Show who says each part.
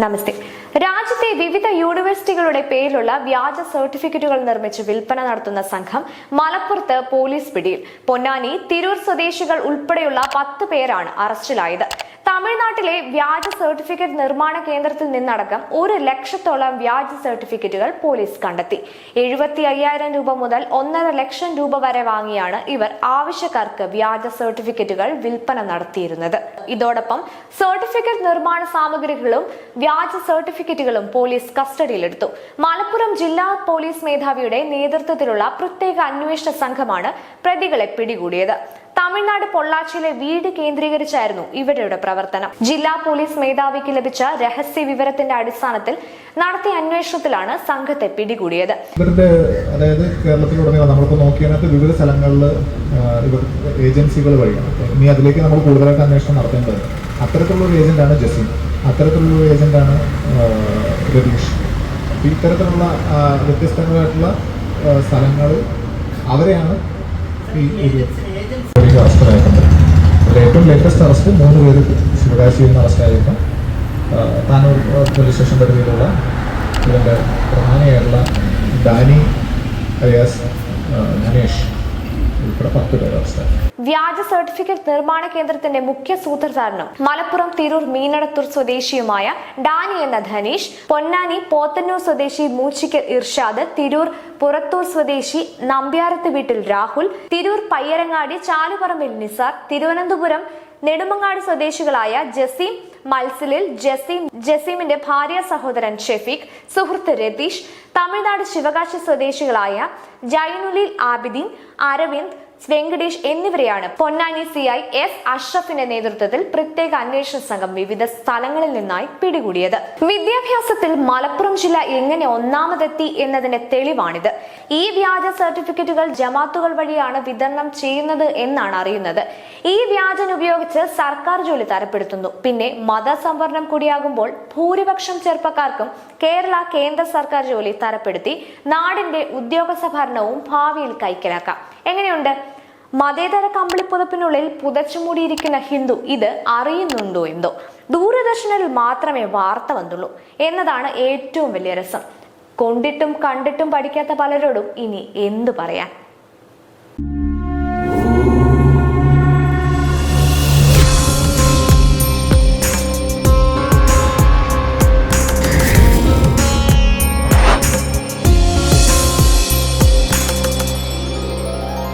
Speaker 1: നമസ്തേ. രാജ്യത്തെ വിവിധ യൂണിവേഴ്സിറ്റികളുടെ പേരിലുള്ള വ്യാജ സർട്ടിഫിക്കറ്റുകൾ നിർമ്മിച്ച് വിൽപ്പന നടത്തുന്ന സംഘം മലപ്പുറത്ത് പോലീസ് പിടിയിൽ. പൊന്നാനി, തിരൂർ സ്വദേശികൾ ഉൾപ്പെടെയുള്ള 10 പേരാണ് അറസ്റ്റിലായത്. തമിഴ്നാട്ടിലെ വ്യാജ സർട്ടിഫിക്കറ്റ് നിർമ്മാണ കേന്ദ്രത്തിൽ നിന്നടക്കം 1 ലക്ഷത്തോളം വ്യാജ സർട്ടിഫിക്കറ്റുകൾ പോലീസ് കണ്ടെത്തി. 75,000 രൂപ മുതൽ 1.5 ലക്ഷം രൂപ വരെ വാങ്ങിയാണ് ഇവർ ആവശ്യക്കാർക്ക് വ്യാജ സർട്ടിഫിക്കറ്റുകൾ വിൽപ്പന നടത്തിയിരുന്നത്. ഇതോടൊപ്പം സർട്ടിഫിക്കറ്റ് നിർമ്മാണ സാമഗ്രികളും വ്യാജ സർട്ടിഫിക്കറ്റുകളും പോലീസ് കസ്റ്റഡിയിലെടുത്തു. മലപ്പുറം ജില്ലാ പോലീസ് മേധാവിയുടെ നേതൃത്വത്തിലുള്ള പ്രത്യേക അന്വേഷണ സംഘമാണ് പ്രതികളെ പിടികൂടിയത്. തമിഴ്നാട് പൊള്ളാച്ചിയിലെ വീട് കേന്ദ്രീകരിച്ചായിരുന്നു ഇവരുടെ പ്രവർത്തനം. ജില്ലാ പോലീസ് മേധാവിക്ക് ലഭിച്ച രഹസ്യ വിവരത്തിന്റെ അടിസ്ഥാനത്തിൽ നടത്തിയ അന്വേഷണത്തിലാണ് സംഘത്തെ പിടികൂടിയത്.
Speaker 2: ഇവരുടെ അതായത് കേരളത്തിലുടനീളം നമ്മളിപ്പോൾ നോക്കിയതിനകത്ത് വിവിധ സ്ഥലങ്ങളിൽ ഇവർ ഏജൻസികൾ വഴിയാണ്. ഇനി അതിലേക്ക് നമ്മൾ കൂടുതലായിട്ട് അന്വേഷണം നടത്തേണ്ടത്. അത്തരത്തിലുള്ള ഒരു ഏജന്റാണ് ജസീം, അത്തരത്തിലുള്ള ഒരു ഏജന്റാണ് രതീഷ്. ഇത്തരത്തിലുള്ള വ്യത്യസ്തങ്ങളായിട്ടുള്ള സ്ഥലങ്ങൾ അവരെയാണ് ഈ അറസ്റ്റിലായിട്ടുണ്ട്. ഏറ്റവും ലേറ്റസ്റ്റ് അറസ്റ്റ് 3 പേര് ശിവകാശിയിൽ നിന്ന് അറസ്റ്റായിരുന്നു. താനൂർ പോലീസ് സ്റ്റേഷൻ പരിധിയിലുള്ള ഇതിൻ്റെ പ്രധാനിയായിട്ടുള്ള ഡാനി അലിയാസ് ഗണേഷ് ഉൾപ്പെടെ 10 പേര് അറസ്റ്റായി.
Speaker 1: വ്യാജ സർട്ടിഫിക്കറ്റ് നിർമ്മാണ കേന്ദ്രത്തിന്റെ മുഖ്യ സൂത്രധാരനും മലപ്പുറം തിരൂർ മീനടത്തൂർ സ്വദേശിയുമായ ഡാനി എന്ന ധനീഷ്, പൊന്നാനി പോത്തന്നൂർ സ്വദേശി മൂച്ചിക്കൽ ഇർഷാദ്, തിരൂർ പുറത്തൂർ സ്വദേശി നമ്പ്യാരത്ത് വീട്ടിൽ രാഹുൽ, തിരൂർ പയ്യരങ്ങാടി ചാലുപറമ്പിൽ നിസാർ, തിരുവനന്തപുരം നെടുമങ്ങാട് സ്വദേശികളായ ജസീം മത്സലിൽ, ജസീമിന്റെ ഭാര്യ സഹോദരൻ ഷെഫീഖ്, സുഹൃത്ത് രതീഷ്, തമിഴ്നാട് ശിവകാശി സ്വദേശികളായ ജൈനുലിൽ ആബിദീൻ, അരവിന്ദ്, വെങ്കടേഷ് എന്നിവരെയാണ് പൊന്നാനി CI S അഷ്റഫിന്റെ നേതൃത്വത്തിൽ പ്രത്യേക അന്വേഷണ സംഘം വിവിധ സ്ഥലങ്ങളിൽ നിന്നായി പിടികൂടിയത്. വിദ്യാഭ്യാസത്തിൽ മലപ്പുറം ജില്ല എങ്ങനെ ഒന്നാമതെത്തി എന്നതിന്റെ തെളിവാണിത്. ഈ വ്യാജ സർട്ടിഫിക്കറ്റുകൾ ജമാത്തുകൾ വഴിയാണ് വിതരണം ചെയ്യുന്നത് എന്നാണ് അറിയുന്നത്. ഈ വ്യാജൻ ഉപയോഗിച്ച് സർക്കാർ ജോലി തരപ്പെടുത്തുന്നു. പിന്നെ മതസംവരണം കൂടിയാകുമ്പോൾ ഭൂരിപക്ഷം ചെറുപ്പക്കാർക്കും കേന്ദ്ര സർക്കാർ ജോലി തരപ്പെടുത്തി നാടിന്റെ ഉദ്യോഗസ്ഥ ഭരണവും ഭാവിയിൽ കൈക്കലാക്കാം. എങ്ങനെയുണ്ട്? മതേതര കമ്പിളിപ്പുതപ്പിനുള്ളിൽ പുതച്ചുമൂടിയിരിക്കുന്ന ഹിന്ദു ഇത് അറിയുന്നുണ്ടോ എന്തോ? ദൂരദർശനിൽ മാത്രമേ വാർത്ത വന്നുള്ളൂ എന്നതാണ് ഏറ്റവും വലിയ രസം. കൊണ്ടിട്ടും കണ്ടിട്ടും പഠിക്കാത്ത പലരോടും ഇനി എന്തു പറയാൻ?